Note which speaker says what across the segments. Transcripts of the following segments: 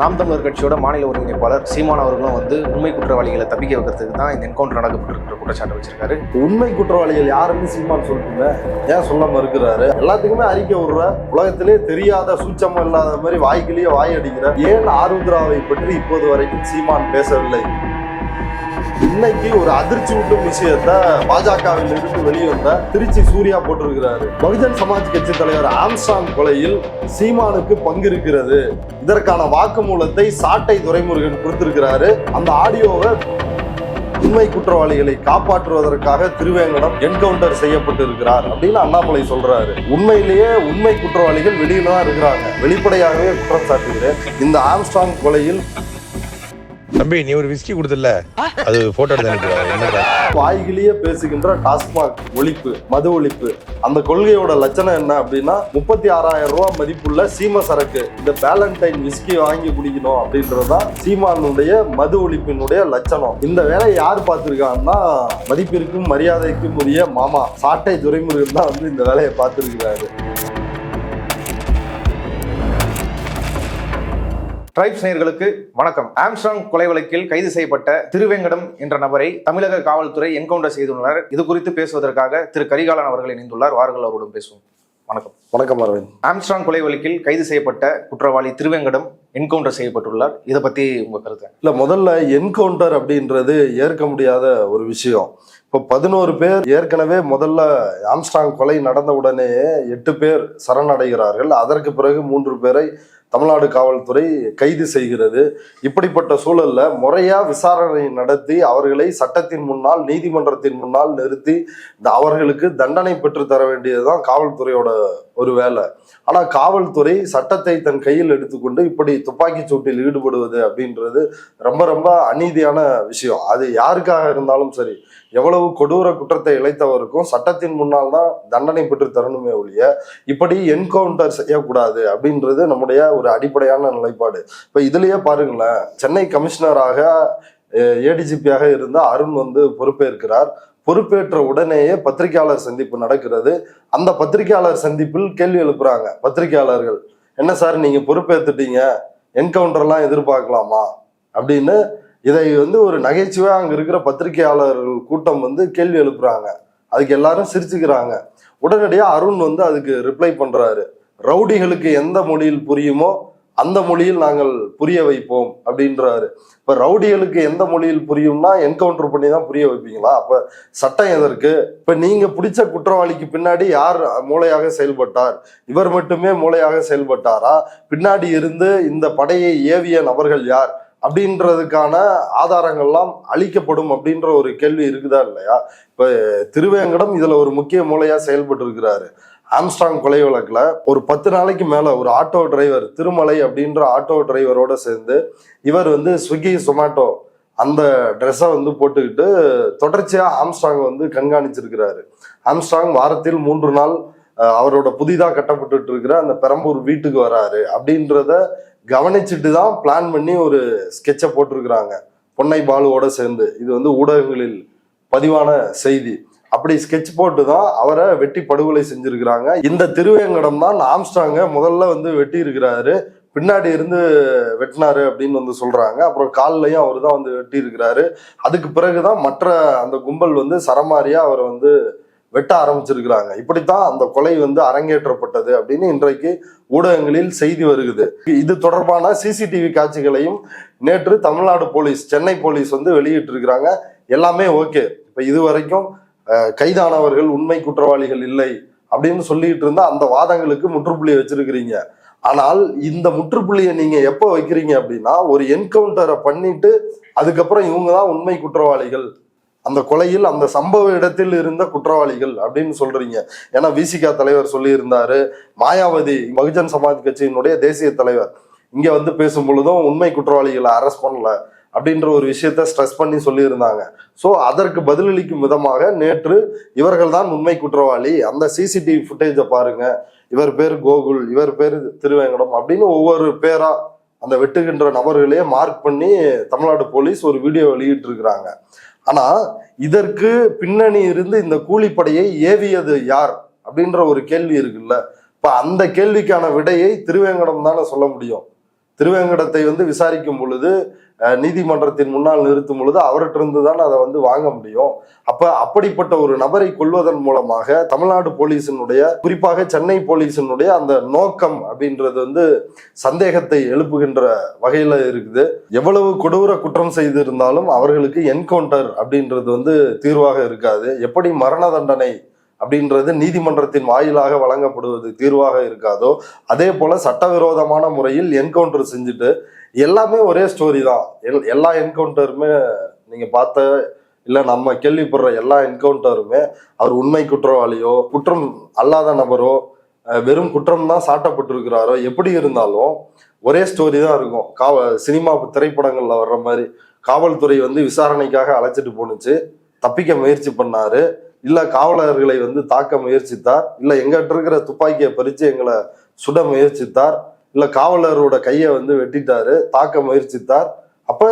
Speaker 1: நாம் தமிழர் கட்சியோட மாநில ஒருங்கிணைப்பாளர் சீமான் அவர்களும் உண்மை குற்றவாளிகளை தப்பிக்க வைக்கிறதுக்கு தான் இந்த என்கவுண்டர் நடக்கப்பட்டிருக்கிற குற்றச்சாட்டு வச்சிருக்காரு.
Speaker 2: உண்மை குற்றவாளிகள் யாருன்னு சீமான் சொல்லிட்டுங்க ஏன் சொல்ல மறுக்கிறாரு? எல்லாத்துக்குமே அறிக்கை விடுற, உலகத்திலே தெரியாத சூட்சமும் இல்லாத மாதிரி வாய்க்கிலேயே வாய் அடிக்கிற ஏன் ஆருத்ராவை பற்றி இப்போது வரைக்கும் சீமான் பேசவில்லை? இன்னைக்கு ஒரு அதிர்ச்சி ஊட்டும் விஷயத்த பாஜகவில் இருந்து வெளிவந்த திருச்சி சூர்யா போட்டிருக்கிறாரு. பகுஜன் சமாஜ் கட்சி தலைவர் ஆம்ஸ்ட்ராங் கொலையில் சீமானுக்கு பங்கு இருக்கிறது, இதற்கான வாக்குமூலத்தை சாட்டை துரைமுருகன் கொடுத்திருக்கிறாரு. அந்த ஆடியோவை உண்மை குற்றவாளிகளை காப்பாற்றுவதற்காக திருவேங்கடம் என்கவுண்டர் செய்யப்பட்டிருக்கிறார் அப்படின்னு அண்ணாமலை சொல்றாரு. உண்மையிலேயே உண்மை குற்றவாளிகள் வெளியில தான் இருக்கிறாங்க. வெளிப்படையாகவே குற்றம் சாட்டுகிறேன். இந்த ஆம்ஸ்ட்ராங் கொலையில்
Speaker 3: தம்பி நீ ஒரு விஸ்கி கொடுத்தல, அது போட்டோ எடுத்து
Speaker 2: வாய்கிலேயே பேசுகின்ற டாஸ்மாக் ஒழிப்பு, மது ஒழிப்பு, அந்த கொள்கையோட லட்சணம் என்ன அப்படின்னா 36,000 ரூபாய் மதிப்புள்ள சீம சரக்கு, இந்த வேலண்டைன் விஸ்கி வாங்கி குடிக்கணும் அப்படின்றதுதான் சீமானுடைய மது ஒழிப்பினுடைய லட்சணம். இந்த வேலையை யார் பார்த்திருக்காங்கன்னா மதிப்பிற்கும் மரியாதைக்கும் உரிய மாமா சாட்டை துரைமுருகன் தான் இந்த வேலையை பார்த்திருக்கிறாரு.
Speaker 1: ட்ரைப்ஸ் நேயர்களுக்கு வணக்கம். ஆம்ஸ்ட்ராங் கொலை வழக்கில் கைது செய்யப்பட்ட திருவேங்கடம் என்ற நபரை தமிழக காவல்துறை என்கவுண்டர் செய்துள்ளனர். இது குறித்து பேசுவதற்காக திரு கரிகாலன் அவர்கள் இணைந்துள்ளார். வாருங்கள், அவருடன் பேசுவோம். வணக்கம்.
Speaker 2: வணக்கம் அரவிந்த்.
Speaker 1: ஆம்ஸ்ட்ராங் கொலை வழக்கில் கைது செய்யப்பட்ட குற்றவாளி திருவேங்கடம் என்கவுண்டர் செய்யப்பட்டுள்ளார். இதை பத்தி உங்க கருத்து?
Speaker 2: இல்ல, முதல்ல என்கவுண்டர் அப்படின்றது ஏற்க முடியாத ஒரு விஷயம். இப்போ 11 பேர் ஏற்கனவே முதல்ல ஆம்ஸ்ட்ராங் கொலை நடந்த உடனே 8 பேர் சரணடைகிறார்கள். அதற்கு பிறகு 3 பேரை தமிழ்நாடு காவல்துறை கைது செய்கிறது. இப்படிப்பட்ட சூழல்ல முறையா விசாரணை நடத்தி அவர்களை சட்டத்தின் முன்னால், நீதிமன்றத்தின் முன்னால் நிறுத்தி அவர்களுக்கு தண்டனை பெற்று தர வேண்டியதுதான் காவல்துறையோட ஒரு வேலை. ஆனா காவல்துறை சட்டத்தை தன் கையில் எடுத்துக்கொண்டு இப்படி துப்பாக்கி சூட்டில் ஈடுபடுவது அப்படின்றது ரொம்ப ரொம்ப அநீதியான விஷயம். அது யாருக்காக இருந்தாலும் சரி, எவ்வளவு கொடூர குற்றத்தை இழைத்தவருக்கும் சட்டத்தின் முன்னால் தான் தண்டனை பெற்று தரணுமே ஒழிய இப்படி என்கவுண்டர் செய்யக்கூடாது அப்படின்றது நம்முடைய ஒரு அடிப்படையான நிலைப்பாடு. இப்ப இதுலயே பாருங்களேன், சென்னை கமிஷனராக ஏடிஜிபியாக இருந்த அருண் பொறுப்பேற்கிறார். பொறுப்பேற்ற உடனேயே பத்திரிகையாளர் சந்திப்பு நடக்கிறது. அந்த பத்திரிகையாளர் சந்திப்பில் கேள்வி எழுப்புறாங்க பத்திரிகையாளர்கள். என்ன சார், நீங்க பொறுப்பேற்றுட்டீங்க, என்கவுண்டர்லாம் எதிர்பார்க்கலாமா அப்படின்னு. இதை ஒரு நகைச்சுவையா அங்க இருக்கிற பத்திரிகையாளர்கள் கூட்டம் கேள்வி எழுப்புறாங்க. அதுக்கு எல்லாரும் சிரிச்சுக்கிறாங்க. உடனடியா அருண் அதுக்கு ரிப்ளை பண்றாரு. ரவுடிகளுக்கு எந்த மொழியில் புரியுமோ அந்த மொழியில் நாங்கள் புரிய வைப்போம் அப்படின்றாரு. இப்ப ரவுடிகளுக்கு எந்த மொழியில் புரியும்னா என்கவுண்டர் பண்ணி தான் புரிய வைப்பீங்களா? அப்ப சட்டம் எதற்கு? இப்ப நீங்க பிடிச்ச குற்றவாளிக்கு பின்னாடி யார் மூளையாக செயல்பட்டார்? இவர் மட்டுமே மூளையாக செயல்பட்டாரா? பின்னாடி இருந்து இந்த படையை ஏவிய நபர்கள் யார் அப்படின்றதுக்கான ஆதாரங்கள்லாம் அளிக்கப்படும் அப்படின்ற ஒரு கேள்வி இருக்குதா இல்லையா? இப்ப திருவேங்கடம் இதுல ஒரு முக்கிய மூளையா செயல்பட்டு இருக்கிறாரு. ஆம்ஸ்ட்ராங் கொலை வழக்குல ஒரு 10 நாளைக்கு மேல ஒரு ஆட்டோ டிரைவர், திருமலை அப்படின்ற ஆட்டோ டிரைவரோட சேர்ந்து இவர் ஸ்விக்கி சொமேட்டோ அந்த ட்ரெஸ்ஸை போட்டுக்கிட்டு தொடர்ச்சியா ஆம்ஸ்ட்ராங் கண்காணிச்சிருக்கிறாரு. ஆம்ஸ்ட்ராங் வாரத்தில் 3 நாள் அவரோட புதிதா கட்டப்பட்டு இருக்கிற அந்த பெரம்பூர் வீட்டுக்கு வராரு அப்படின்றத கவனிச்சுட்டு தான் பிளான் பண்ணி ஒரு ஸ்கெட்சை போட்டிருக்கிறாங்க பொன்னை பாலுவோட சேர்ந்து. இது ஊடகங்களில் பதிவான செய்தி. அப்படி ஸ்கெட்ச் போட்டு தான் அவரை வெட்டி படுகொலை செஞ்சிருக்கிறாங்க. இந்த திருவேங்கடம் தான் ஆம்ஸ்ட்ராங்க முதல்ல வெட்டி இருக்கிறாரு, பின்னாடி இருந்து வெட்டினாரு அப்படின்னு சொல்றாங்க. அப்புறம் கால்லையும் அவர் தான் வெட்டி இருக்கிறாரு. அதுக்கு பிறகுதான் மற்ற அந்த கும்பல் சரமாரியா அவரை வெட்ட ஆரம்பிச்சிருக்கிறாங்க. இப்படித்தான் அந்த கொலை அரங்கேற்றப்பட்டது அப்படின்னு இன்றைக்கு ஊடகங்களில் செய்தி வருகிறது. இது தொடர்பான சிசிடிவி காட்சிகளையும் நேற்று தமிழ்நாடு போலீஸ், சென்னை போலீஸ் வெளியிட்டு இருக்கிறாங்க. எல்லாமே ஓகே. இப்ப இதுவரைக்கும் கைதானவர்கள் உண்மை குற்றவாளிகள் இல்லை அப்படின்னு சொல்லிட்டு இருந்தா அந்த வாதங்களுக்கு முற்றுப்புள்ளி வச்சிருக்கிறீங்க. ஆனால் இந்த முற்றுப்புள்ளியை நீங்க எப்ப வைக்கிறீங்க அப்படின்னா ஒரு என்கவுண்டரை பண்ணிட்டு அதுக்கப்புறம் இவங்க தான் உண்மை குற்றவாளிகள், அந்த கொலையில் அந்த சம்பவ இடத்தில் இருந்த குற்றவாளிகள் அப்படின்னு சொல்றீங்க. ஏன்னா விசிகா தலைவர் சொல்லி இருந்தாரு, மாயாவதி பகுஜன் சமாஜ் கட்சியினுடைய தேசிய தலைவர் இங்க பேசும் பொழுதும் உண்மை குற்றவாளிகளை அரெஸ்ட் பண்ணல அப்படின்ற ஒரு விஷயத்த ஸ்ட்ரெஸ் பண்ணி சொல்லியிருந்தாங்க. ஸோ அதற்கு பதிலளிக்கும் விதமாக நேற்று இவர்கள் தான் உண்மை குற்றவாளி, அந்த சிசிடிவி ஃபுட்டேஜை பாருங்க, இவர் பேர் கோகுல், இவர் பேர் திருவேங்கடம் அப்படின்னு ஒவ்வொரு பேரா அந்த வெட்டுகின்ற நபர்களே மார்க் பண்ணி தமிழ்நாடு போலீஸ் ஒரு வீடியோ வெளியிட்டு இருக்கிறாங்க. ஆனா இதற்கு பின்னணி இருந்து இந்த கூலிப்படையை ஏவியது யார் அப்படின்ற ஒரு கேள்வி இருக்குல்ல. இப்ப அந்த கேள்விக்கான விடையை திருவேங்கடம் தானே சொல்ல முடியும். திருவேங்கடத்தை வந்து விசாரிக்கும் பொழுது நீதிமன்றத்தின் முன்னால் நிறுத்தும் பொழுது அவர்கிட்ட இருந்து தான் அதை வந்து வாங்க முடியும். அப்ப அப்படிப்பட்ட ஒரு நபரை கொல்வதன் மூலமாக தமிழ்நாடு போலீசினுடைய, குறிப்பாக சென்னை போலீசினுடைய அந்த நோக்கம் அப்படின்றது வந்து சந்தேகத்தை எழுப்புகின்ற வகையில இருக்குது. எவ்வளவு கொடூர குற்றம் செய்திருந்தாலும் அவர்களுக்கு என்கவுண்டர் அப்படின்றது வந்து தீர்வாக இருக்காது. எப்படி மரண தண்டனை அப்படின்றது நீதிமன்றத்தின் வாயிலாக வழங்கப்படுவது தீர்வாக இருக்காதோ, அதே போல சட்டவிரோதமான முறையில் என்கவுண்டர் செஞ்சுட்டு எல்லாமே ஒரே ஸ்டோரி தான். எல்லா என்கவுண்டருமே நீங்க பார்த்த இல்ல நம்ம கேள்விப்படுற எல்லா என்கவுண்டருமே அவர் உண்மை குற்றவாளியோ குற்றம் அல்லாத நபரோ வெறும் குற்றம் தான் சாட்டப்பட்டிருக்கிறாரோ எப்படி இருந்தாலும் ஒரே ஸ்டோரி தான் இருக்கும். சினிமா திரைப்படங்கள்ல வர்ற மாதிரி காவல்துறை வந்து விசாரணைக்காக அழைச்சிட்டு போனுச்சு, தப்பிக்க முயற்சி பண்ணாரு, இல்ல காவலர்களை வந்து தாக்க முயற்சித்தார், இல்ல எங்கிட்ட இருக்கிற துப்பாக்கியை பறிச்சு எங்களை சுட முயற்சித்தார், இல்ல காவலரோட கையை வந்து வெட்டிட்டாரு, தாக்க முயற்சித்தார். அப்ப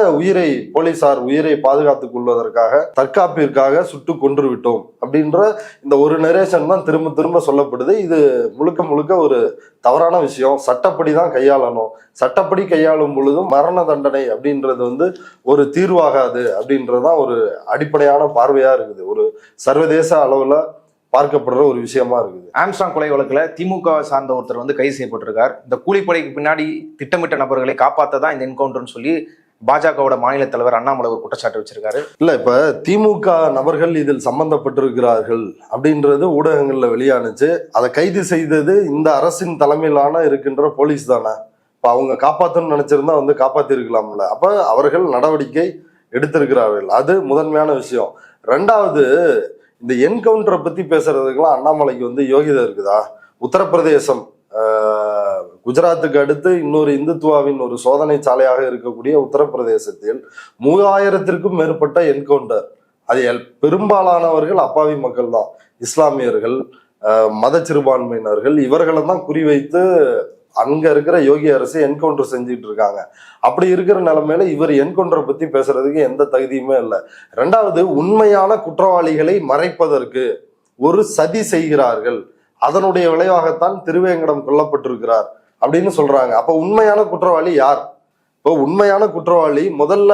Speaker 2: போலீசார் உயிரை பாதுகாத்துக் கொள்வதற்காக தற்காப்பிற்காக சுட்டு கொன்று விட்டோம் அப்படின்ற இந்த ஒரு நரேஷன் தான் திரும்ப திரும்ப சொல்லப்படுது. இது முழுக்க முழுக்க ஒரு தவறான விஷயம். சட்டப்படி தான் கையாளணும். சட்டப்படி கையாளும் பொழுதும் மரண தண்டனை அப்படின்றது வந்து ஒரு தீர்வாகாது அப்படின்றதுதான் ஒரு அடிப்படையான பார்வையா இருக்குது. ஒரு சர்வதேச அளவுல பார்க்கப்படுற ஒரு விஷயமா இருக்குது.
Speaker 1: ஆம்ஸ்ட்ராங் கொலை வழக்குல திமுக சார்ந்த ஒருத்தர் வந்து கைது செய்யப்பட்டிருக்கார். இந்த கூலிப்படைக்கு பின்னாடி திட்டமிட்ட நபர்களை காப்பாற்றதான் இந்த என்கவுண்டர்னு சொல்லி பாஜகவோட மாநில தலைவர் அண்ணாமலை ஒரு குற்றச்சாட்டு வச்சிருக்காரு.
Speaker 2: இல்ல இப்ப திமுக நபர்கள் இதில் சம்பந்தப்பட்டிருக்கிறார்கள் அப்படின்றது ஊடகங்கள்ல வெளியானுச்சு. அதை கைது செய்தது இந்த அரசின் தலைமையிலான இருக்கின்ற போலீஸ் தானே. இப்ப அவங்க காப்பாற்றணும்னு நினைச்சிருந்தா வந்து காப்பாத்தி இருக்கலாம்ல. அப்ப அவர்கள் நடவடிக்கை எடுத்திருக்கிறார்கள். அது முதன்மையான விஷயம். ரெண்டாவது, இந்த என்கவுண்டரை பத்தி பேசுறதுக்கெல்லாம் அண்ணாமலைக்கு வந்து யோகிதை இருக்குதா? உத்தரப்பிரதேசம் குஜராத்துக்கு அடுத்து இன்னொரு இந்துத்துவாவின் ஒரு சோதனை சாலையாக இருக்கக்கூடிய உத்தரப்பிரதேசத்தில் 3000த்திற்கும் மேற்பட்ட என்கவுண்டர். அது பெரும்பாலானவர்கள் அப்பாவி மக்கள் தான், இஸ்லாமியர்கள், மத சிறுபான்மையினர்கள், இவர்களை தான் குறிவைத்து அங்க இருக்கிற யோகி அரசு என்கவுண்டர் செஞ்சுட்டு இருக்காங்க. அப்படி இருக்கிற நிலைமையில இவர் என்கவுண்டரை பத்தி பேசுறதுக்கு எந்த தகுதியுமே இல்லை. ரெண்டாவது, உண்மையான குற்றவாளிகளை மறைப்பதற்கு ஒரு சதி செய்கிறார்கள். அதனுடைய விளைவாகத்தான் திருவேங்கடம் கொல்லப்பட்டிருக்கிறார் அப்படின்னு சொல்றாங்க. அப்ப உண்மையான குற்றவாளி யார்? இப்போ உண்மையான குற்றவாளி முதல்ல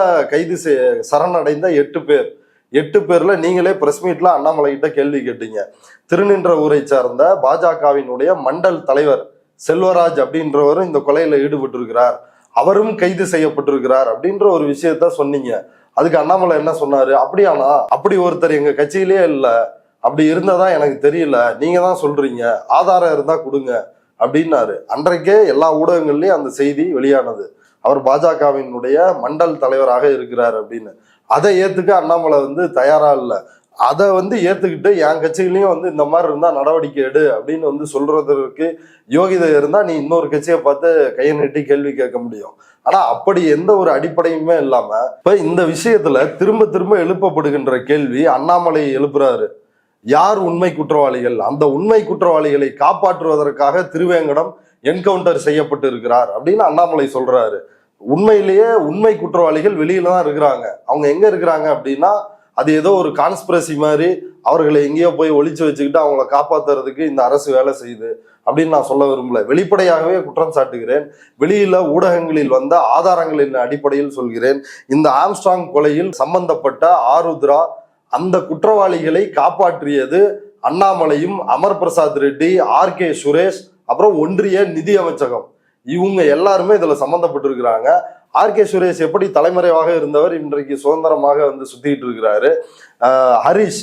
Speaker 2: சரணடைந்த 8 பேர். 8 பேர்ல நீங்களே பிரஸ் மீட்ல அண்ணாமலை கிட்ட கேள்வி கேட்டீங்க. திருநின்ற ஊரை சார்ந்த பாஜகவினுடைய மண்டல் தலைவர் செல்வராஜ் அப்படின்றவரும் இந்த கொலையில ஈடுபட்டிருக்கிறார், அவரும் கைது செய்யப்பட்டிருக்கிறார் அப்படின்ற ஒரு விஷயத்த சொன்னீங்க. அதுக்கு அண்ணாமலை என்ன சொன்னாரு? அப்படியானா அப்படி ஒருத்தர் எங்க கட்சியிலேயே இல்லை, அப்படி இருந்ததா எனக்கு தெரியல, நீங்க தான் சொல்றீங்க, ஆதாரம் இருந்தா கொடுங்க அப்படின்னாரு. அன்றைக்கே எல்லா ஊடகங்கள்லயும் அந்த செய்தி வெளியானது, அவர் பாஜகவினுடைய மண்டல் தலைவராக இருக்கிறார் அப்படின்னு. அதை ஏத்துக்க அண்ணாமலை வந்து தயாரா இல்லை. அதை வந்து ஏத்துக்கிட்டு என் கட்சியிலையும் வந்து இந்த மாதிரி இருந்தா நடவடிக்கை எடு அப்படின்னு வந்து சொல்றதற்கு யோகிதை இருந்தா நீ இன்னொரு கட்சியை பார்த்து கையை நீட்டி கேள்வி கேட்க முடியும். ஆனா அப்படி எந்த ஒரு அடிப்படையுமே இல்லாம இப்ப இந்த விஷயத்துல திரும்ப திரும்ப எழுப்பப்படுகின்ற கேள்வி, அண்ணாமலை எழுப்புறாரு, யார் உண்மை குற்றவாளிகள்? அந்த உண்மை குற்றவாளிகளை காப்பாற்றுவதற்காக திருவேங்கடம் என்கவுண்டர் செய்யப்பட்டு இருக்கிறார் அப்படின்னு அண்ணாமலை சொல்றாரு. உண்மையிலேயே உண்மை குற்றவாளிகள் வெளியில தான் இருக்கிறாங்க. அவங்க எங்க இருக்கிறாங்க அப்படின்னா, அது ஏதோ ஒரு கான்ஸ்பிரசி மாதிரி அவர்களை எங்கேயோ போய் ஒளிச்சு வச்சுக்கிட்டு அவங்கள காப்பாத்துறதுக்கு இந்த அரசு வேலை செய்யுது அப்படின்னு நான் சொல்ல விரும்பல. வெளிப்படையாகவே குற்றம் சாட்டுகிறேன். வெளியில ஊடகங்களில் வந்த ஆதாரங்களின் அடிப்படையில் சொல்கிறேன். இந்த ஆம்ஸ்ட்ராங் கொலையில் சம்பந்தப்பட்ட ஆருத்ரா, அந்த குற்றவாளிகளை காப்பாற்றியது அண்ணாமலையும், அமர் பிரசாத் ரெட்டி, RK சுரேஷ், அப்புறம் ஒன்றிய நிதி அமைச்சகம், இவங்க எல்லாருமே இதுல சம்பந்தப்பட்டிருக்கிறாங்க. RK சுரேஷ் எப்படி தலைமறைவாக இருந்தவர் இன்றைக்கு சுதந்திரமாக வந்து சுத்திட்டு இருக்கிறாரு. ஹரிஷ்,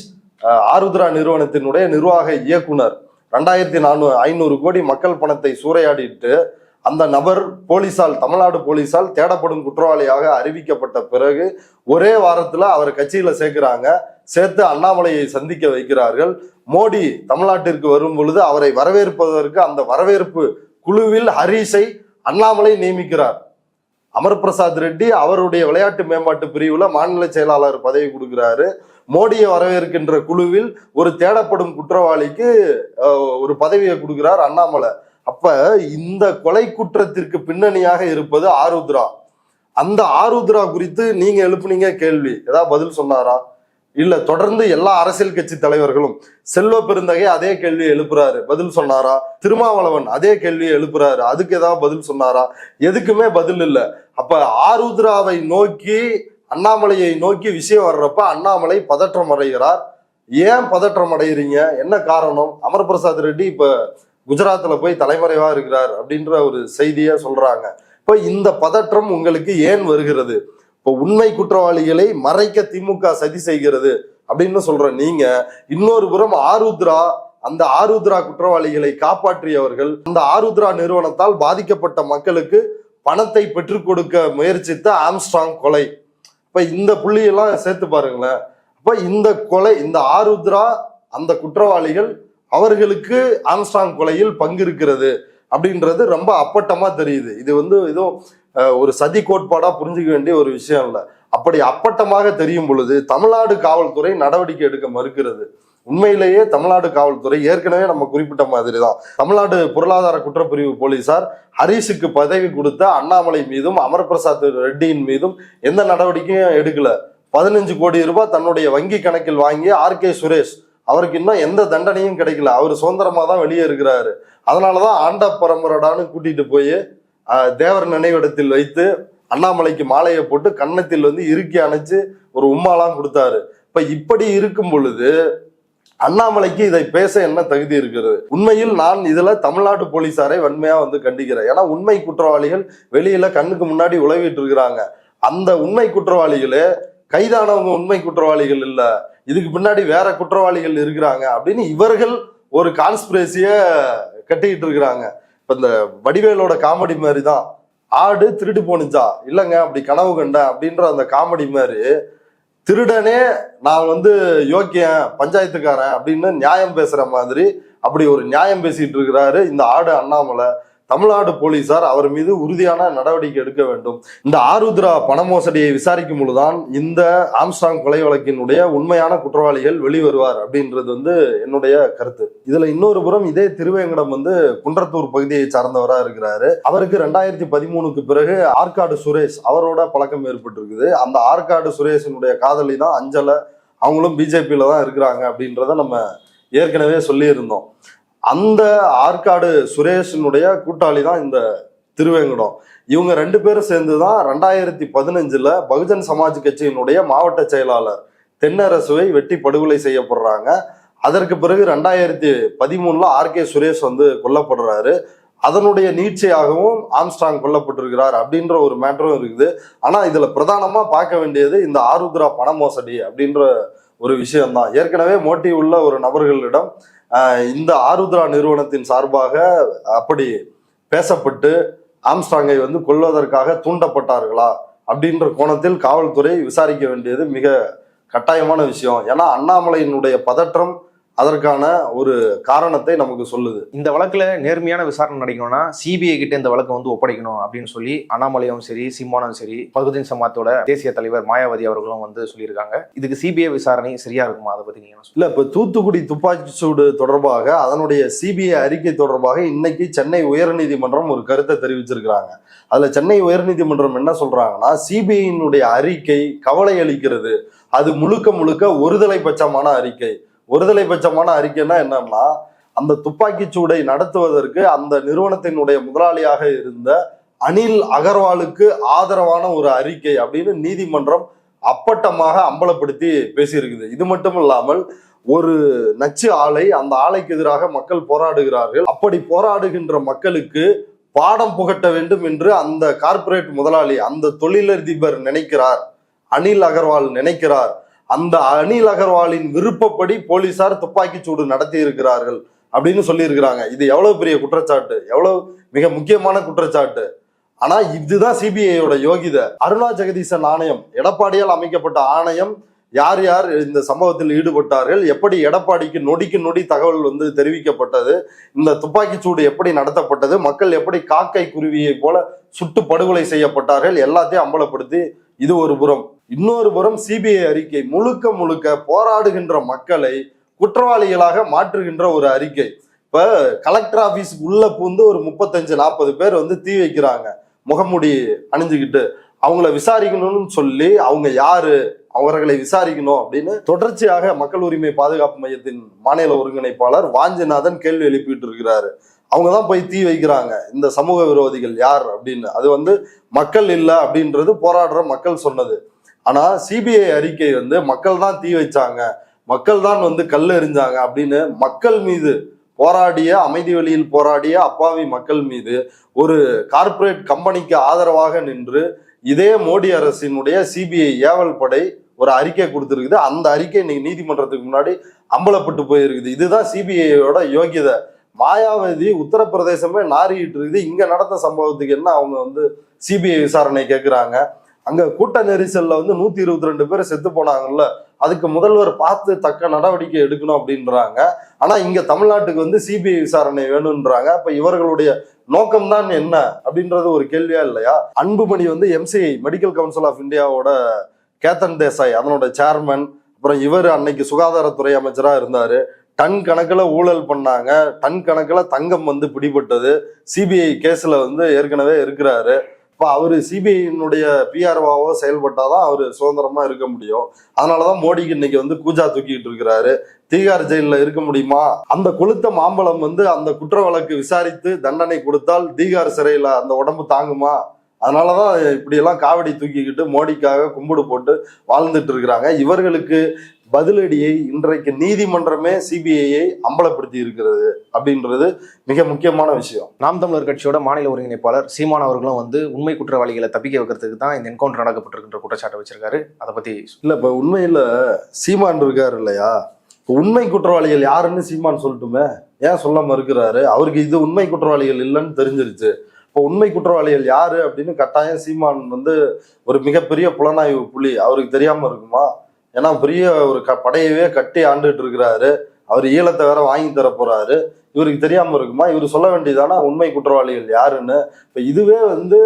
Speaker 2: ஆருத்ரா நிறுவனத்தினுடைய நிர்வாக இயக்குனர், 2500 கோடி மக்கள் பணத்தை சூறையாடிட்டு அந்த நபர் தமிழ்நாடு போலீசால் தேடப்படும் குற்றவாளியாக அறிவிக்கப்பட்ட பிறகு ஒரே வாரத்துல அவர் கட்சியில சேர்க்கிறாங்க. சேர்த்து அண்ணாமலையை சந்திக்க வைக்கிறார்கள். மோடி தமிழ்நாட்டிற்கு வரும் பொழுது அவரை வரவேற்பதற்கு அந்த வரவேற்பு குழுவில் ஹரிஷை அண்ணாமலை நியமிக்கிறார். அமர் பிரசாத் ரெட்டி அவருடைய விளையாட்டு மேம்பாட்டு பிரிவுல மாநில செயலாளர் பதவி கொடுக்கிறாரு. மோடியை வரவேற்கின்ற குழுவில் ஒரு தேடப்படும் குற்றவாளிக்கு ஒரு பதவியை கொடுக்கிறார் அண்ணாமலை. அப்ப இந்த கொலை குற்றத்திற்கு பின்னணியாக இருப்பது ஆருத்ரா. அந்த ஆருத்ரா குறித்து நீங்க எழுப்புனீங்க கேள்வி, ஏதாவது பதில் சொன்னாரா? இல்ல தொடர்ந்து எல்லா அரசியல் கட்சி தலைவர்களும், செல்வ பெருந்தகை அதே கேள்வியை எழுப்புறாரு, பதில் சொன்னாரா? திருமாவளவன் அதே கேள்வியை எழுப்புறாரு, அதுக்கு ஏதாவது பதில் சொன்னாரா? எதுக்குமே பதில் இல்ல. அப்ப ஆருத்ராவை நோக்கி, அண்ணாமலையை நோக்கி விஷயம் வர்றப்ப அண்ணாமலை பதற்றம் அடைகிறார். ஏன் பதற்றம் அடைகிறீங்க, என்ன காரணம்? அமர் பிரசாத் ரெட்டி இப்ப குஜராத்ல போய் தலைமறைவா இருக்கிறார் அப்படின்ற ஒரு செய்திய சொல்றாங்க. இப்ப இந்த பதற்றம் உங்களுக்கு ஏன் வருகிறது? இப்போ உண்மை குற்றவாளிகளை மறைக்க திமுக சதி செய்கிறது அப்படின்னு சொல்ற நீங்க, இன்னொரு புறம் ஆருத்ரா, அந்த ஆருத்ரா குற்றவாளிகளை காப்பாற்றியவர்கள், அந்த ஆருத்ரா நிறுவனத்தால் பாதிக்கப்பட்ட மக்களுக்கு பணத்தை பெற்றுக் கொடுக்க முயற்சித்த ஆம்ஸ்ட்ராங் கொலை. இப்ப இந்த புள்ளியெல்லாம் சேர்த்து பாருங்களேன். இப்ப இந்த கொலை, இந்த ஆருத்ரா அந்த குற்றவாளிகள், அவர்களுக்கு ஆம்ஸ்ட்ராங் கொலையில் பங்கு இருக்கிறது அப்படின்றது ரொம்ப அப்பட்டமா தெரியுது. இது ஏதோ ஒரு சதி கோட்பாடா புரிஞ்சுக்க வேண்டிய ஒரு விஷயம் இல்லை. அப்படி அப்பட்டமாக தெரியும் பொழுது தமிழ்நாடு காவல்துறை நடவடிக்கை எடுக்க மறுக்கிறது. உண்மையிலேயே தமிழ்நாடு காவல்துறை ஏற்கனவே நம்ம குறிப்பிட்ட மாதிரி தான், தமிழ்நாடு பொருளாதார குற்றப்பிரிவு போலீசார் ஹரிஷுக்கு பதவி கொடுத்த அண்ணாமலை மீதும் அமர் பிரசாத் ரெட்டியின் மீதும் எந்த நடவடிக்கையும் எடுக்கல. 15 கோடி ரூபாய் தன்னுடைய வங்கி கணக்கில் வாங்கிய ஆர்.கே. சுரேஷ், அவருக்கு இன்னும் எந்த தண்டனையும் கிடைக்கல. அவர் சுதந்திரமா தான் வெளியே இருக்கிறாரு. அதனாலதான் ஆண்ட பரம்பரடான்னு கூட்டிட்டு போய் தேவர் நினைவிடத்தில் வைத்து அண்ணாமலைக்கு மாலையை போட்டு கன்னத்தில் இறுக்கி அணைச்சு ஒரு உம்மாலாம் கொடுத்தாரு. இப்ப இப்படி இருக்கும் பொழுது அண்ணாமலைக்கு இதை பேச என்ன தகுதி இருக்கிறது? உண்மையில் நான் இதுல தமிழ்நாடு போலீசாரை வன்மையா கண்டிக்கிறேன். ஏன்னா உண்மை குற்றவாளிகள் வெளியில கண்ணுக்கு முன்னாடி உழவிட்டு இருக்கிறாங்க. அந்த உண்மை குற்றவாளிகளே கைதானவங்க உண்மை குற்றவாளிகள் இல்ல, இதுக்கு பின்னாடி வேற குற்றவாளிகள் இருக்கிறாங்க அப்படின்னு இவர்கள் ஒரு கான்ஸ்பிரசிய கட்டிக்கிட்டு இருக்கிறாங்க. இப்ப இந்த வடிவேலோட காமெடி மாதிரி தான், ஆடு திருட்டு போனுச்சா, இல்லைங்க அப்படி கனவு கண்டேன் அப்படின்ற அந்த காமெடி மாதிரி, திருடனே நான் யோக்கியன் பஞ்சாயத்துக்காரன் அப்படின்னு நியாயம் பேசுற மாதிரி அப்படி ஒரு நியாயம் பேசிட்டு இருக்கிறாரு இந்த ஆடு அண்ணாமலை. தமிழ்நாடு போலீசார் அவர் மீது உறுதியான நடவடிக்கை எடுக்க வேண்டும். இந்த ஆருத்ரா பண மோசடியை விசாரிக்கும் பொழுதுதான் இந்த ஆம்ஸ்ட்ராங் கொலை வழக்கினுடைய உண்மையான குற்றவாளிகள் வெளிவருவார் அப்படின்றது என்னுடைய கருத்து. இதுல இன்னொரு புறம் இதே திருவேங்கடம் குன்றத்தூர் பகுதியை சார்ந்தவரா இருக்கிறாரு. அவருக்கு 2013க்கு பிறகு ஆற்காடு சுரேஷ் அவரோட பழக்கம் ஏற்பட்டிருக்குது. அந்த ஆற்காடு சுரேஷினுடைய காதலி தான் அஞ்சலை, அவங்களும் பிஜேபியில தான் இருக்கிறாங்க அப்படின்றத நம்ம ஏற்கனவே சொல்லியிருந்தோம். அந்த ஆற்காடு சுரேஷனுடைய கூட்டாளி தான் இந்த திருவேங்கடம். இவங்க 2 பேரும் சேர்ந்துதான் 2015 பகுஜன் சமாஜ் கட்சியினுடைய மாவட்ட செயலாளர் தென்னரசுவை வெட்டி படுகொலை செய்யப்படுறாங்க. அதற்கு பிறகு 2013 ஆர்.கே. சுரேஷ் கொல்லப்படுறாரு. அதனுடைய நீட்சியாகவும் ஆம்ஸ்ட்ராங் கொல்லப்பட்டிருக்கிறார் அப்படின்ற ஒரு மேட்டரும் இருக்குது. ஆனா இதுல பிரதானமா பார்க்க வேண்டியது இந்த ஆருத்ரா பண மோசடி அப்படின்ற ஒரு விஷயம்தான். ஏற்கனவே மோட்டிவ் உள்ள ஒரு நபர்களிடம் இந்த ஆருத்ரா நிறுவனத்தின் சார்பாக அப்படி பேசப்பட்டு ஆம்ஸ்ட்ராங்கை கொல்வதற்காக தூண்டப்பட்டார்களா அப்படின்ற கோணத்தில் காவல்துறை விசாரிக்க வேண்டியது மிக கட்டாயமான விஷயம். ஏன்னா அண்ணாமலையினுடைய பதற்றம் அதற்கான ஒரு காரணத்தை நமக்கு சொல்லுது.
Speaker 1: இந்த வழக்குல நேர்மையான விசாரணை நடக்கணும்னா சிபிஐ கிட்ட இந்த வழக்கு ஒப்படைக்கணும் அப்படின்னு சொல்லி அண்ணாமலையும் சரி, சீமானும் சரி, பகுஜன் சமாஜோட தேசிய தலைவர் மாயாவதி அவர்களும் சொல்லியிருக்காங்க. இதுக்கு சிபிஐ விசாரணை சரியா இருக்குமா? அதை பத்தி நீங்க
Speaker 2: இல்ல, இப்ப தூத்துக்குடி துப்பாக்கி சூடு தொடர்பாக அதனுடைய சிபிஐ அறிக்கை தொடர்பாக இன்னைக்கு சென்னை உயர்நீதிமன்றம் ஒரு கருத்தை தெரிவிச்சிருக்கிறாங்க. அதுல சென்னை உயர்நீதிமன்றம் என்ன சொல்றாங்கன்னா, சிபிஐனுடைய அறிக்கை கவலை அளிக்கிறது, அது முழுக்க முழுக்க ஒருதலை பட்சமான அறிக்கை. ஒருதலை பட்சமான அறிக்கைன்னா என்னன்னா, அந்த துப்பாக்கி சூடை நடத்துவதற்கு அந்த நிறுவனத்தினுடைய முதலாளியாக இருந்த அனில் அகர்வாலுக்கு ஆதரவான ஒரு அறிக்கை அப்படின்னு நீதிமன்றம் அப்பட்டமாக அம்பலப்படுத்தி பேசியிருக்குது. இது மட்டும் இல்லாமல் ஒரு நச்சு ஆலை, அந்த ஆலைக்கு எதிராக மக்கள் போராடுகிறார்கள். அப்படி போராடுகின்ற மக்களுக்கு பாடம் புகட்ட வேண்டும் என்று அந்த கார்ப்பரேட் முதலாளி, அந்த தொழிலதிபர் நினைக்கிறார், அனில் அகர்வால் நினைக்கிறார். அந்த அனில் அகர்வாலின் விருப்பப்படி போலீசார் துப்பாக்கி சூடு நடத்தி இருக்கிறார்கள் அப்படின்னு சொல்லி இருக்கிறாங்க. இது எவ்வளவு பெரிய குற்றச்சாட்டு, எவ்வளவு மிக முக்கியமான குற்றச்சாட்டு. ஆனா இதுதான் சிபிஐயோட யோகிதை. அருணா ஜெகதீசன் ஆணையம், எடப்பாடியால் அமைக்கப்பட்ட ஆணையம், யார் யார் இந்த சம்பவத்தில் ஈடுபட்டார்கள், எப்படி எடப்பாடிக்கு நொடிக்கு நொடி தகவல் தெரிவிக்கப்பட்டது, இந்த துப்பாக்கி சூடு எப்படி நடத்தப்பட்டது, மக்கள் எப்படி காக்கை குருவியை போல சுட்டு படுகொலை செய்யப்பட்டார்கள், எல்லாத்தையும் அம்பலப்படுத்தி இது ஒரு புறம். இன்னொரு புறம் சிபிஐ அறிக்கை முழுக்க முழுக்க போராடுகின்ற மக்களை குற்றவாளிகளாக மாற்றுகின்ற ஒரு அறிக்கை. இப்ப கலெக்டர் ஆபீஸ்க்கு உள்ள பூந்து ஒரு 35-40 பேர் தீ வைக்கிறாங்க முகமூடி அணிஞ்சுக்கிட்டு. அவங்கள விசாரிக்கணும்னு சொல்லி அவங்க யாரு, அவர்களை விசாரிக்கணும் அப்படின்னு தொடர்ச்சியாக மக்கள் உரிமை பாதுகாப்பு மையத்தின் மாநில ஒருங்கிணைப்பாளர் வாஞ்சிநாதன் கேள்வி எழுப்பிட்டு இருக்கிறாரு. அவங்க தான் போய் தீ வைக்கிறாங்க இந்த சமூக விரோதிகள் யார் அப்படின்னு. அது வந்து மக்கள் இல்லை அப்படின்றது போராடுற மக்கள் சொன்னது. ஆனா சிபிஐ அறிக்கை வந்து மக்கள் தான் தீ வச்சாங்க, மக்கள் தான் வந்து கல் எறிஞ்சாங்க அப்படின்னு மக்கள் மீது போராடிய, அமைதி வழியில் போராடிய அப்பாவி மக்கள் மீது ஒரு கார்ப்பரேட் கம்பெனிக்கு ஆதரவாக நின்று இதே மோடி அரசினுடைய சிபிஐ ஏவல் படை ஒரு அறிக்கை கொடுத்துருக்குது. அந்த அறிக்கை இன்னைக்கு நீதிமன்றத்துக்கு முன்னாடி அம்பலப்பட்டு போயிருக்குது. இதுதான் சிபிஐயோட யோகியதை. மாயாவதி உத்தரப்பிரதேசமே நாறிட்டு இருக்குது. இங்க நடந்த சம்பவத்துக்கு என்ன அவங்க வந்து சிபிஐ விசாரணை கேட்கிறாங்க? அங்க கூட்ட நெரிசல்ல வந்து 122 பேர் செத்து போனாங்கல்ல, அதுக்கு முதல்வர் பார்த்து தக்க நடவடிக்கை எடுக்கணும் அப்படின்றாங்க. ஆனா இங்க தமிழ்நாட்டுக்கு வந்து சிபிஐ விசாரணை வேணும்ன்றாங்க. அப்ப இவர்களுடைய நோக்கம் தான் என்ன அப்படின்றது ஒரு கேள்வியா இல்லையா? அன்புமணி வந்து எம்சிஐ மெடிக்கல் கவுன்சில் ஆஃப் இந்தியாவோட கேத்தன் தேசாய் அதனோட சேர்மன், அப்புறம் இவர் அன்னைக்கு சுகாதாரத்துறை அமைச்சரா இருந்தாரு. டன் கணக்குல ஊழல் பண்ணாங்க, டன் கணக்குல தங்கம் வந்து பிடிபட்டது. சிபிஐ கேஸ்ல வந்து ஏற்கனவே இருக்கிறாரு. இப்போ அவரு சிபிஐனுடைய பிஆர்ஓவோ செயல்பட்டாதான் அவர் சுதந்திரமா இருக்க முடியும். அதனாலதான் மோடிக்கு இன்னைக்கு வந்து கூஜா தூக்கிட்டு இருக்கிறாரு. தீகார் ஜெயில இருக்க முடியுமா? அந்த கொளுத்த மாம்பழம் வந்து அந்த குற்ற வழக்கு விசாரித்து தண்டனை கொடுத்தால் தீகார் சிறையில அந்த உடம்பு தாங்குமா? அதனாலதான் இப்படி எல்லாம் காவடி தூக்கிக்கிட்டு மோடிக்காக கும்பிடு போட்டு வாழ்ந்துட்டு இருக்கிறாங்க. இவர்களுக்கு பதிலடியை இன்றைக்கு நீதிமன்றமே சிபிஐயை அம்பலப்படுத்தி இருக்கிறது அப்படின்றது மிக முக்கியமான விஷயம்.
Speaker 1: நாம் தமிழர் கட்சியோட மாநில ஒருங்கிணைப்பாளர் சீமான் அவர்களும் வந்து உண்மை குற்றவாளிகளை தப்பிக்க வைக்கிறதுக்கு தான் இந்த என்கவுண்டர் நடக்கப்பட்டிருக்கின்ற குற்றச்சாட்டை வச்சிருக்காரு. அதை பத்தி
Speaker 2: இல்ல, இப்ப உண்மையில சீமான் இருக்காரு இல்லையா, உண்மை குற்றவாளிகள் யாருன்னு சீமான் சொல்லட்டுமே, ஏன் சொல்ல மறுக்கிறாரு? அவருக்கு இது உண்மை குற்றவாளிகள் இல்லைன்னு தெரிஞ்சிருச்சு. இப்போ உண்மை குற்றவாளிகள் யாரு அப்படின்னு கட்டாயம் சீமான் வந்து ஒரு மிகப்பெரிய புலனாய்வு புலி, அவருக்கு தெரியாம இருக்குமா? ஏன்னா பெரிய ஒரு படையவே கட்டி ஆண்டுட்டு இருக்கிறாரு. அவர் ஈழத்தை வேற வாங்கி தர போறாரு. இவருக்கு தெரியாம இருக்குமா? இவர் சொல்ல வேண்டியதானா உண்மை குற்றவாளிகள் யாருன்னு? இப்ப இதுவே வந்து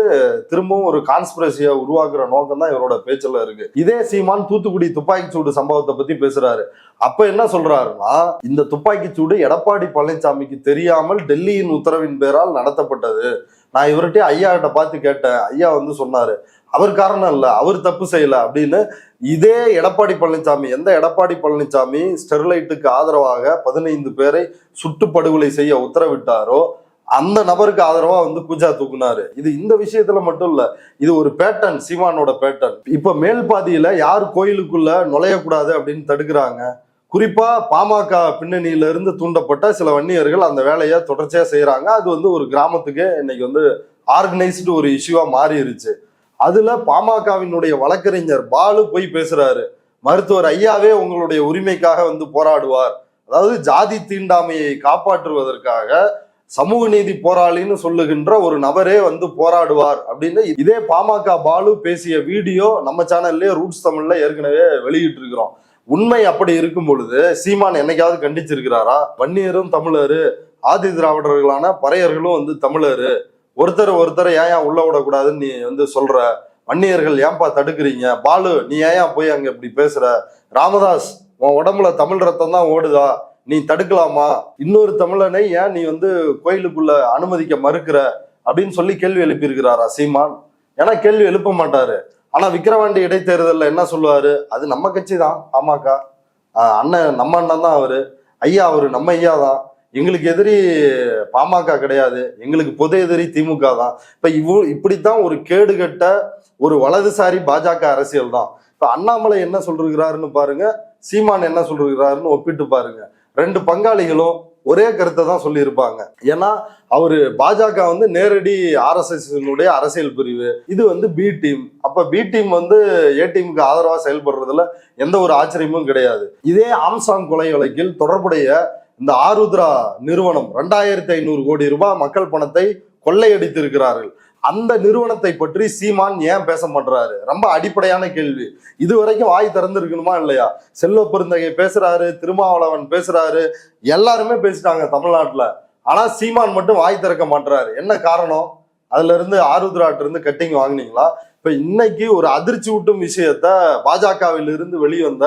Speaker 2: திரும்பவும் ஒரு கான்ஸ்பிரசியை உருவாக்குற நோக்கம் தான் இவரோட பேச்சுல இருக்கு. இதே சீமான் தூத்துக்குடி துப்பாக்கி சூடு சம்பவத்தை பத்தி பேசுறாரு. அப்ப என்ன சொல்றாருன்னா, இந்த துப்பாக்கி சூடு எடப்பாடி பழனிசாமிக்கு தெரியாமல் டெல்லியின் உத்தரவின் பேரால் நடத்தப்பட்டது. நான் இவர்கிட்ட ஐயா கிட்ட பார்த்து கேட்டேன், ஐயா வந்து சொன்னாரு அவர் காரணம் இல்லை, அவர் தப்பு செய்யல அப்படின்னு. இதே எடப்பாடி பழனிசாமி, எந்த எடப்பாடி பழனிசாமி ஸ்டெர்லைட்டுக்கு ஆதரவாக 15 பேரை சுட்டு படுகொலை செய்ய உத்தரவிட்டாரோ அந்த நபருக்கு ஆதரவா வந்து கூஜா தூக்குனாரு. இது இந்த விஷயத்துல மட்டும் இல்ல, இது ஒரு பேட்டர்ன், சீமானோட பேட்டர்ன். இப்ப மேல் பாதியில யார் கோயிலுக்குள்ள நுழையக்கூடாது அப்படின்னு தடுக்கிறாங்க. குறிப்பா பாமக பின்னணியில இருந்து தூண்டப்பட்ட சில வன்னியர்கள் அந்த வேலையை தொடர்ச்சியா செய்யறாங்க. அது வந்து ஒரு கிராமத்துக்கு இன்னைக்கு வந்து ஆர்கனைஸ்டு ஒரு இஷ்யூவா மாறிடுச்சு. அதுல பாமகவினுடைய வழக்கறிஞர் பாலு போய் பேசுறாரு, மருத்துவர் ஐயாவே உங்களுடைய உரிமைக்காக வந்து போராடுவார், அதாவது ஜாதி தீண்டாமையை காப்பாற்றுவதற்காக சமூக நீதி போராளின்னு சொல்லுகின்ற ஒரு நபரே வந்து போராடுவார் அப்படின்னு இதே பாமக பாலு பேசிய வீடியோ நம்ம சேனல்லே ரூட்ஸ் தமிழ்ல ஏற்கனவே வெளியிட்டு இருக்கிறோம். உண்மை அப்படி இருக்கும் பொழுது சீமான் என்னைக்காவது கண்டிச்சிருக்கிறாரா? வன்னியரும் தமிழரு, ஆதி திராவிடர்களான பறையர்களும் வந்து தமிழரு, ஒருத்தரை ஏன் உள்ள விடக்கூடாதுன்னு நீ வந்து சொல்ற, வன்னியர்கள் ஏன்பா தடுக்கிறீங்க, பாலு நீ ஏன் போய் அங்க இப்படி பேசுற, ராமதாஸ் உன் உடம்புல தமிழ் ரத்தம் தான் ஓடுதா, நீ தடுக்கலாமா, இன்னொரு தமிழனை ஏன் நீ வந்து கோயிலுக்குள்ள அனுமதிக்க மறுக்கிற அப்படின்னு சொல்லி கேள்வி எழுப்பியிருக்கிறாரா சீமான்? ஏன்னா கேள்வி எழுப்ப மாட்டாரு. ஆனா விக்கிரவாண்டி இடைத்தேர்தல்ல என்ன சொல்லுவாரு, அது நம்ம கட்சி தான் பாமக, அண்ணன் நம்ம அண்ணன் தான் அவரு, ஐயா அவரு நம்ம ஐயா தான், எங்களுக்கு எதிரி பாமக கிடையாது, எங்களுக்கு பொது எதிரி திமுக தான். இப்படித்தான் ஒரு கேடுகட்ட ஒரு வலதுசாரி பாஜக அரசியல் தான். இப்ப அண்ணாமலை என்ன சொல்றாருன்னு பாருங்க, சீமான் என்ன சொல்றாருன்னு ஒப்பிட்டு பாருங்க. ரெண்டு பங்காளிகளும் ஒரே கருத்தை தான் சொல்லியிருப்பாங்க. ஏன்னா அவரு பாஜக வந்து நேரடி RSS அரசியல் பிரிவு, இது வந்து பி டீம். அப்ப பி டீம் வந்து ஏ டீமுக்கு ஆதரவா செயல்படுறதுல எந்த ஒரு ஆச்சரியமும் கிடையாது. இதே ஆம்ஸ்ட்ராங் கொலை வழக்கில் தொடர்புடைய இந்த ஆருத்ரா நிறுவனம் 2500 கோடி ரூபாய் மக்கள் பணத்தை கொள்ளையடித்திருக்கிறார்கள். அந்த நிறுவனத்தை பற்றி சீமான் ஏன் பேச மாட்டாரு? ரொம்ப அடிப்படையான கேள்வி. இது வரைக்கும் வாய் திறந்திருக்கணுமா இல்லையா? செல்வ பெருந்தகை பேசுறாரு, திருமாவளவன் பேசுறாரு, எல்லாருமே பேசிட்டாங்க தமிழ்நாட்டுல. ஆனா சீமான் மட்டும் வாய் திறக்க மாட்டாரு. என்ன காரணம்? அதுல இருந்து ஆருத்ராட்டு இருந்து கட்டிங் வாங்கினீங்களா? இப்ப இன்னைக்கு ஒரு அதிர்ச்சி ஊட்டும் விஷயத்த பாஜகவில் இருந்து வெளிவந்த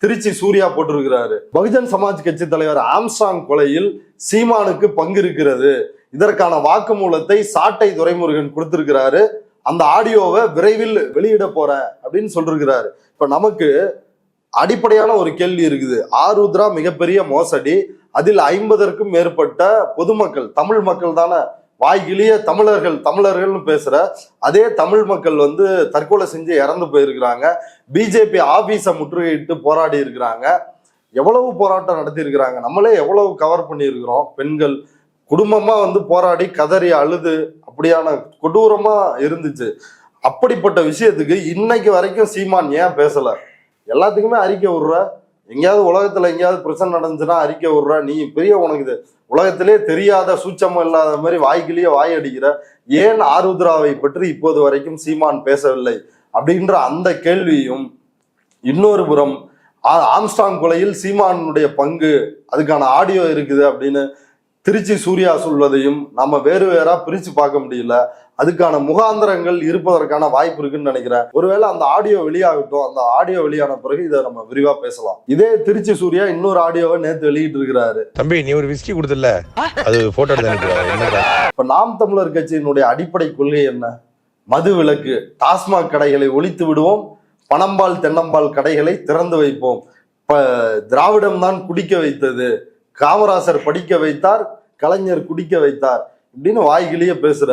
Speaker 2: திருச்சி சூர்யா போட்டிருக்கிறாரு. பகுஜன் சமாஜ் கட்சி தலைவர் ஆம்ஸ்ட்ராங் கொலையில் சீமானுக்கு பங்கு இருக்கிறது, இதற்கான வாக்குமூலத்தை சாட்டை துரைமுருகன் கொடுத்திருக்கிறாரு. அந்த ஆடியோவை விரைவில் வெளியிட போறேன் அப்படின்னு சொல்லிருக்கிறாரு. இப்ப நமக்கு அடிப்படையான ஒரு கேள்வி இருக்குது. ஆருத்ரா மிகப்பெரிய மோசடி, அதில் 50க்கும் மேற்பட்ட பொதுமக்கள், தமிழ் மக்கள் தானே, வாய்கிலிய தமிழர்கள்னு பேசுற அதே தமிழ் மக்கள் வந்து தற்கொலை செஞ்சு இறந்து போயிருக்கிறாங்க. பிஜேபி ஆபீஸை முற்றுகையிட்டு போராடி இருக்கிறாங்க. எவ்வளவு போராட்டம் நடத்தி இருக்கிறாங்க, நம்மளே எவ்வளவு கவர் பண்ணியிருக்கிறோம். பெண்கள் குடும்பமா வந்து போராடி கதறி அழுது அப்படியான கொடூரமா இருந்துச்சு. அப்படிப்பட்ட விஷயத்துக்கு இன்னைக்கு வரைக்கும் சீமான் ஏன் பேசல? எல்லாத்துக்குமே அறிக்கை விடுற, எங்கேயாவது உலகத்துல எங்கேயாவது பிரச்சனை நடந்துச்சுன்னா அறிக்கை விடுற, நீ பெரிய உனக்கு இது உலகத்திலே தெரியாத சூட்சமும் இல்லாத மாதிரி வாய்க்கிலேயே வாய் அடிக்கிற, ஏன் ஆருத்ராவை பற்றி இப்போது வரைக்கும் சீமான் பேசவில்லை அப்படின்ற அந்த கேள்வியும். இன்னொரு புறம் ஆம்ஸ்ட்ராங் கொலையில் சீமானுடைய பங்கு, அதுக்கான ஆடியோ இருக்குது அப்படின்னு திருச்சி சூர்யா சொல்வதையும் நம்ம வேறு வேறா பிரிச்சு பார்க்க முடியல. அதுக்கான முகாந்திரங்கள் இருப்பதற்கான வாய்ப்பு இருக்குன்னு நினைக்கிறேன். ஒருவேளை அந்த ஆடியோ வெளியாகட்டும், அந்த ஆடியோ வெளியான பிறகு இதை நம்ம விரிவா பேசலாம். இதே திருச்சி சூர்யா இன்னொரு ஆடியோவை நேத்து வெளியிட்டு இருக்கிறாரு.
Speaker 3: தம்பி நீ ஒரு விஸ்கி கொடுத்தல, அது போட்டோ எடுத்து.
Speaker 2: இப்ப நாம் தமிழர் கட்சியினுடைய அடிப்படை கொள்கை என்ன? மது விலக்கு, டாஸ்மாக் கடைகளை ஒழித்து விடுவோம், பனம்பால் தென்னம்பால் கடைகளை திறந்து வைப்போம். இப்ப திராவிடம் தான் குடிக்க வைத்தது, காமராசர் படிக்க வைத்தார், கலைஞர் குடிக்க வைத்தார் இப்படின்னு வாய்கிலேயே பேசுற.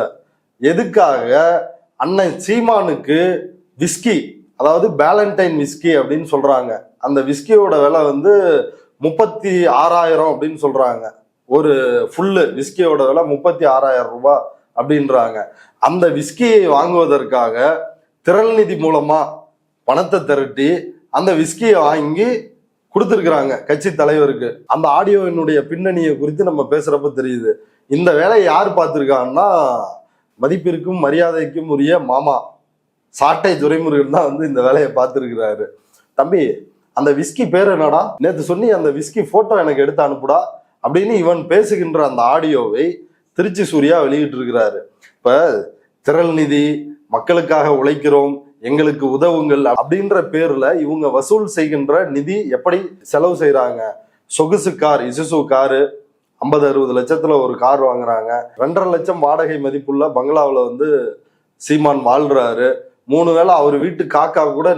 Speaker 2: எதுக்காக அண்ணன் சீமானுக்கு விஸ்கி, அதாவது பேலண்டைன் விஸ்கி அப்படின்னு சொல்றாங்க, அந்த விஸ்கியோட விலை வந்து 36,000 அப்படின்னு சொல்றாங்க. ஒரு ஃபுல்லு விஸ்கியோட விலை 36,000 ரூபாய் அப்படின்றாங்க. அந்த விஸ்கியை வாங்குவதற்காக திரள் நிதி மூலமா பணத்தை திரட்டி அந்த விஸ்கியை வாங்கி கொடுத்துருக்குறாங்க கட்சி தலைவருக்கு. அந்த ஆடியோவினுடைய பின்னணியை குறித்து நம்ம பேசுறப்ப தெரியுது. இந்த வேலையை யார் பார்த்துருக்காங்கன்னா, மதிப்பிற்கும் மரியாதைக்கும் உரிய மாமா சாட்டை துரைமுருகன் தான் வந்து இந்த வேலையை பார்த்துருக்கிறாரு. தம்பி அந்த விஸ்கி பேர் என்னடா, நேற்று சொன்னி அந்த விஸ்கி போட்டோ எனக்கு எடுத்து அனுப்புடா அப்படின்னு இவன் பேசுகின்ற அந்த ஆடியோவை திருச்சி சூர்யா வெளியிட்டு இருக்கிறாரு. இப்ப திரள் நிதி, மக்களுக்காக உழைக்கிறோம், எங்களுக்கு உதவுங்கள் அப்படின்ற பேர்ல இவங்க வசூல் செய்கின்ற நிதி எப்படி செலவு செய்யறாங்க? சொகுசு கார், இசுசு காரு 50-60 லட்சத்துல ஒரு கார் வாங்குறாங்க. 2.5 லட்சம் வாடகை மதிப்புள்ள பங்களாவில் வந்து சீமான் வாழ்றாரு. 3 வேளை அவர் வீட்டு காக்கா கூட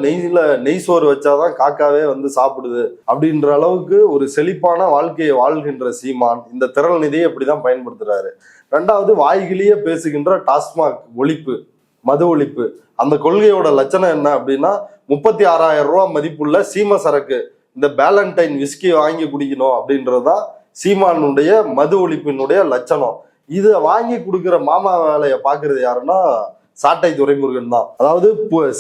Speaker 2: நெய் சோறு வச்சாதான் காக்காவே வந்து சாப்பிடுது அப்படின்ற அளவுக்கு ஒரு செழிப்பான வாழ்க்கையை வாழ்கின்ற சீமான் இந்த திரள் நிதியை இப்படிதான் பயன்படுத்துறாரு. 2வது வாய்கிலேயே பேசுகின்ற டாஸ்மாக் ஒழிப்பு, மது ஒழிப்பு, அந்த கொள்கையோட லட்சணம் என்ன அப்படின்னா 36,000 ரூபாய் மதிப்புள்ள சீம சரக்கு, இந்த பேலண்டைன் விஸ்கி வாங்கி குடிக்கணும் அப்படின்றதுதான் சீமானுடைய மது ஒழிப்பினுடைய லட்சணம். இதை வாங்கி கொடுக்குற மாமா வேலையை பாக்குறது யாருன்னா சாட்டை துரைமுருகன் தான். அதாவது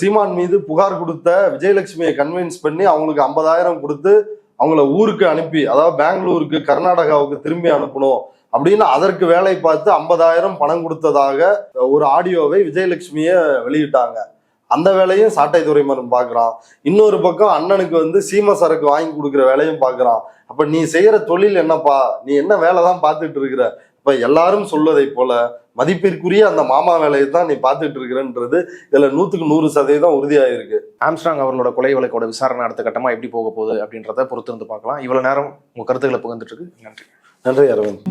Speaker 2: சீமான் மீது புகார் கொடுத்த விஜயலட்சுமியை கன்வின்ஸ் பண்ணி அவங்களுக்கு 50,000 கொடுத்து அவங்கள ஊருக்கு அனுப்பி, அதாவது பெங்களூருக்கு கர்நாடகாவுக்கு திரும்பி அனுப்பணும் அப்படின்னு அதற்கு வேலை பார்த்து 50,000 பணம் கொடுத்ததாக ஒரு ஆடியோவை விஜயலட்சுமிய வெளியிட்டாங்க. அந்த வேலையும் சாட்டை துரைமுருகன் பாக்குறான். இன்னொரு பக்கம் அண்ணனுக்கு வந்து சீம சரக்கு வாங்கி கொடுக்குற வேலையும் பாக்குறான். அப்ப நீ செய்யற தொழில் என்னப்பா, நீ என்ன வேலை தான் பார்த்துட்டு இருக்கிற? இப்ப எல்லாரும் சொல்வதை போல மதிப்பிற்குரிய அந்த மாமா வேலையை தான் நீ பார்த்துட்டு இருக்கிறன்றது இதுல 100% உறுதியாயிருக்கு.
Speaker 1: ஆம்ஸ்ட்ராங் அவர்களோட கொலை வழக்கோட விசாரணை அடுத்த கட்டமா எப்படி போக போகுது அப்படின்றத பொறுத்திருந்து பார்க்கலாம். இவ்வளவு நேரம் உங்க கருத்துக்களை பகிர்ந்துட்டு இருக்கு. நன்றி.
Speaker 2: நன்றி அரவிந்த்.